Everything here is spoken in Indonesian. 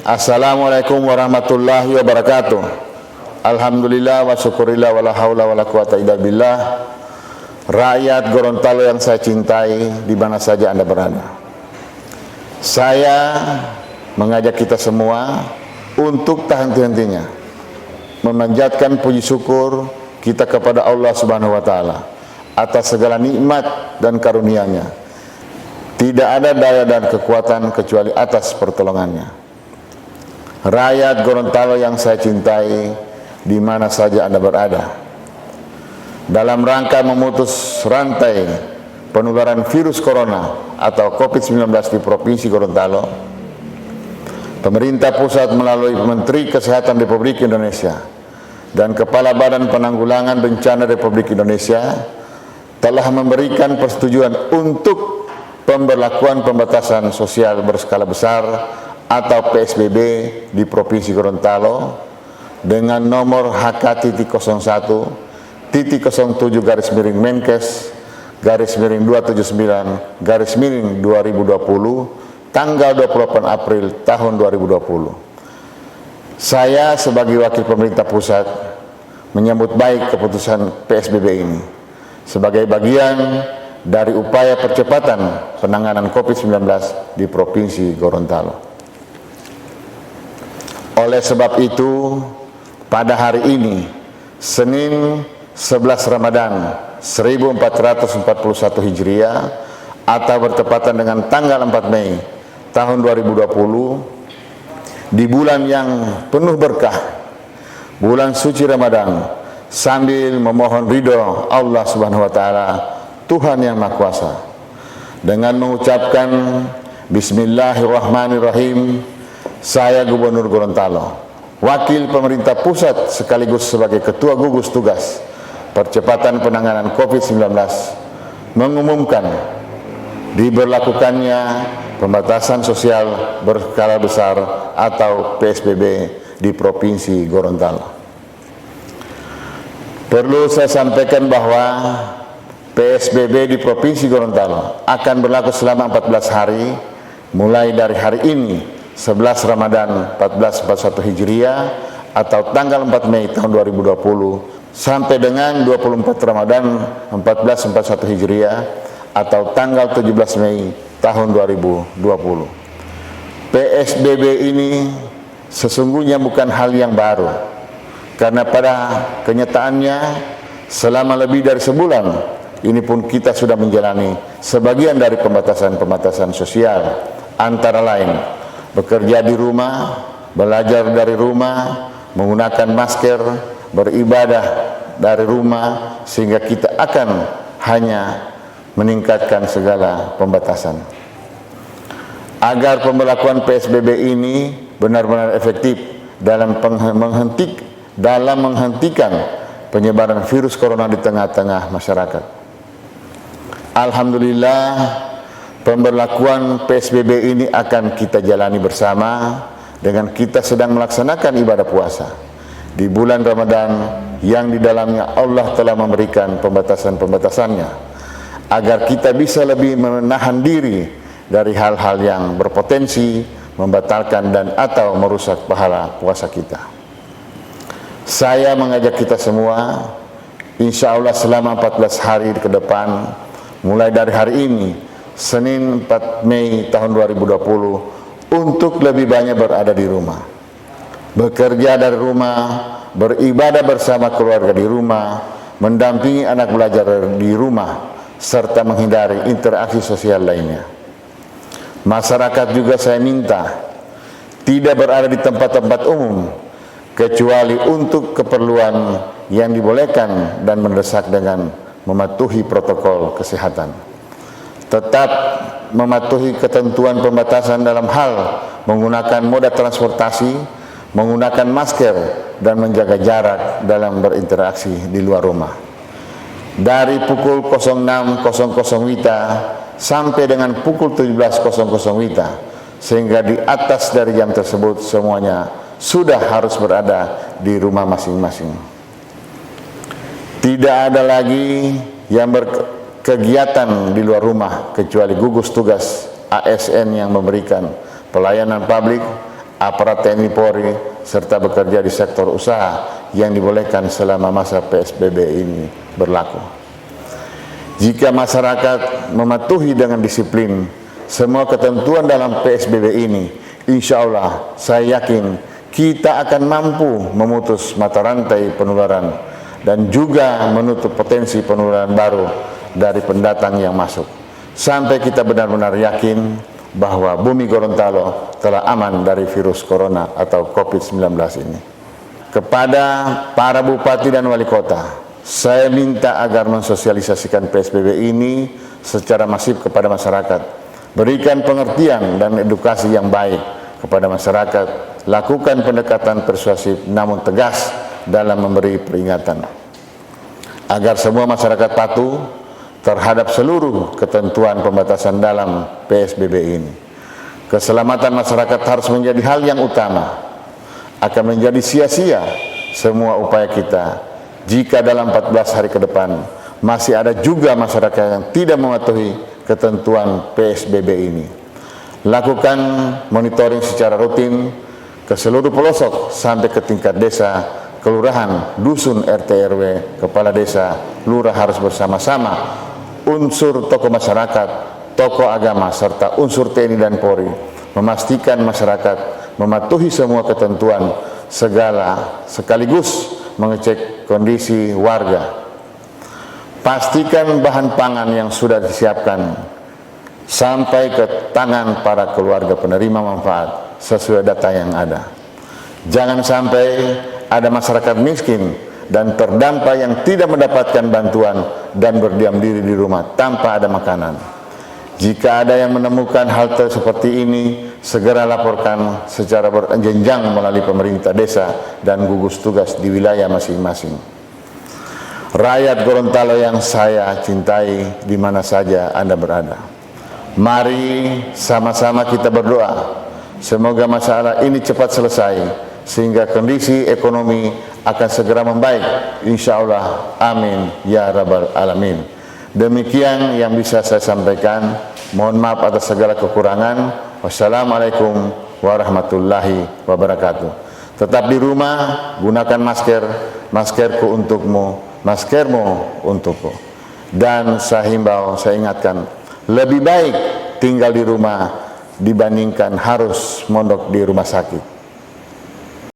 Assalamualaikum warahmatullahi wabarakatuh. Alhamdulillah wa syukurillah wa la haula wa la quwata illa billah. Rakyat Gorontalo yang saya cintai, di mana saja Anda berada, saya mengajak kita semua untuk tak henti-hentinya memanjatkan puji syukur kita kepada Allah Subhanahu wa taala atas segala nikmat dan karunia-Nya. Tidak ada daya dan kekuatan kecuali atas pertolongannya. Rakyat Gorontalo yang saya cintai, di mana saja Anda berada, dalam rangka memutus rantai penularan virus corona atau COVID-19 di Provinsi Gorontalo, pemerintah pusat melalui Menteri Kesehatan Republik Indonesia dan Kepala Badan Penanggulangan Bencana Republik Indonesia telah memberikan persetujuan untuk pemberlakuan pembatasan sosial berskala besar atau PSBB di Provinsi Gorontalo dengan nomor HK-279-279/2020 tanggal 28 April tahun 2020. Saya sebagai wakil pemerintah pusat menyambut baik keputusan PSBB ini sebagai bagian dari upaya percepatan penanganan COVID-19 di Provinsi Gorontalo. Oleh sebab itu, pada hari ini, Senin 11 Ramadan 1441 Hijriah atau bertepatan dengan tanggal 4 Mei tahun 2020, di bulan yang penuh berkah, bulan suci Ramadan, sambil memohon ridho Allah Subhanahu wa taala, Tuhan yang Maha Kuasa, dengan mengucapkan Bismillahirrahmanirrahim, saya Gubernur Gorontalo, wakil pemerintah pusat sekaligus sebagai Ketua Gugus Tugas Percepatan Penanganan COVID-19, mengumumkan diberlakukannya pembatasan sosial berskala besar atau PSBB di Provinsi Gorontalo. Perlu saya sampaikan bahwa PSBB di Provinsi Gorontalo akan berlaku selama 14 hari, mulai dari hari ini 11 Ramadan 1441 Hijriah atau tanggal 4 Mei tahun 2020 sampai dengan 24 Ramadan 1441 Hijriah atau tanggal 17 Mei tahun 2020. PSBB ini sesungguhnya bukan hal yang baru, karena pada kenyataannya selama lebih dari sebulan ini pun kita sudah menjalani sebagian dari pembatasan-pembatasan sosial, antara lain bekerja di rumah, belajar dari rumah, menggunakan masker, beribadah dari rumah, sehingga kita akan hanya meningkatkan segala pembatasan. Agar pemberlakuan PSBB ini benar-benar efektif dalam menghentikan penyebaran virus corona di tengah-tengah masyarakat. Alhamdulillah, pemberlakuan PSBB ini akan kita jalani bersama dengan kita sedang melaksanakan ibadah puasa di bulan Ramadan yang di dalamnya Allah telah memberikan pembatasan-pembatasannya agar kita bisa lebih menahan diri dari hal-hal yang berpotensi membatalkan dan atau merusak pahala puasa kita. Saya mengajak kita semua, insya Allah selama 14 hari ke depan, mulai dari hari ini, Senin 4 Mei tahun 2020, untuk lebih banyak berada di rumah, bekerja dari rumah, beribadah bersama keluarga di rumah, mendampingi anak belajar di rumah, serta menghindari interaksi sosial lainnya. Masyarakat juga saya minta tidak berada di tempat-tempat umum kecuali untuk keperluan yang dibolehkan dan mendesak dengan mematuhi protokol kesehatan. Tetap mematuhi ketentuan pembatasan dalam hal menggunakan moda transportasi, menggunakan masker, dan menjaga jarak dalam berinteraksi di luar rumah. Dari pukul 06.00 WITA sampai dengan pukul 17.00 WITA, sehingga di atas dari jam tersebut semuanya sudah harus berada di rumah masing-masing. Tidak ada lagi yang berkegiatan di luar rumah kecuali gugus tugas ASN yang memberikan pelayanan publik aparat TNI Polri, serta bekerja di sektor usaha yang dibolehkan selama masa PSBB ini berlaku. Jika masyarakat mematuhi dengan disiplin semua ketentuan dalam PSBB ini, insya Allah saya yakin kita akan mampu memutus mata rantai penularan dan juga menutup potensi penularan baru dari pendatang yang masuk, sampai kita benar-benar yakin bahwa bumi Gorontalo telah aman dari virus corona atau COVID-19 ini. Kepada para bupati dan wali kota, saya minta agar mensosialisasikan PSBB ini secara masif kepada masyarakat. Berikan pengertian dan edukasi yang baik kepada masyarakat, lakukan pendekatan persuasif namun tegas dalam memberi peringatan, agar semua masyarakat patuh terhadap seluruh ketentuan pembatasan dalam PSBB ini. Keselamatan masyarakat harus menjadi hal yang utama. Akan menjadi sia-sia semua upaya kita jika dalam 14 hari ke depan masih ada juga masyarakat yang tidak mematuhi ketentuan PSBB ini. Lakukan monitoring secara rutin ke seluruh pelosok sampai ke tingkat desa, kelurahan, dusun, RT RW, kepala desa, lurah harus bersama-sama, unsur tokoh masyarakat, tokoh agama, serta unsur TNI dan Polri memastikan masyarakat mematuhi semua ketentuan sekaligus mengecek kondisi warga. Pastikan bahan pangan yang sudah disiapkan sampai ke tangan para keluarga penerima manfaat sesuai data yang ada. Jangan sampai ada masyarakat miskin dan terdampak yang tidak mendapatkan bantuan dan berdiam diri di rumah tanpa ada makanan. Jika ada yang menemukan hal seperti ini, segera laporkan secara berjenjang melalui pemerintah desa dan gugus tugas di wilayah masing-masing. Rakyat Gorontalo yang saya cintai di mana saja Anda berada, mari sama-sama kita berdoa semoga masalah ini cepat selesai sehingga kondisi ekonomi akan segera membaik, insya Allah, amin ya rabbal alamin. Demikian yang bisa saya sampaikan. Mohon maaf atas segala kekurangan. Wassalamualaikum warahmatullahi wabarakatuh. Tetap di rumah, gunakan masker, maskerku untukmu, maskermu untukku. Dan saya himbau, saya ingatkan, lebih baik tinggal di rumah dibandingkan harus mondok di rumah sakit.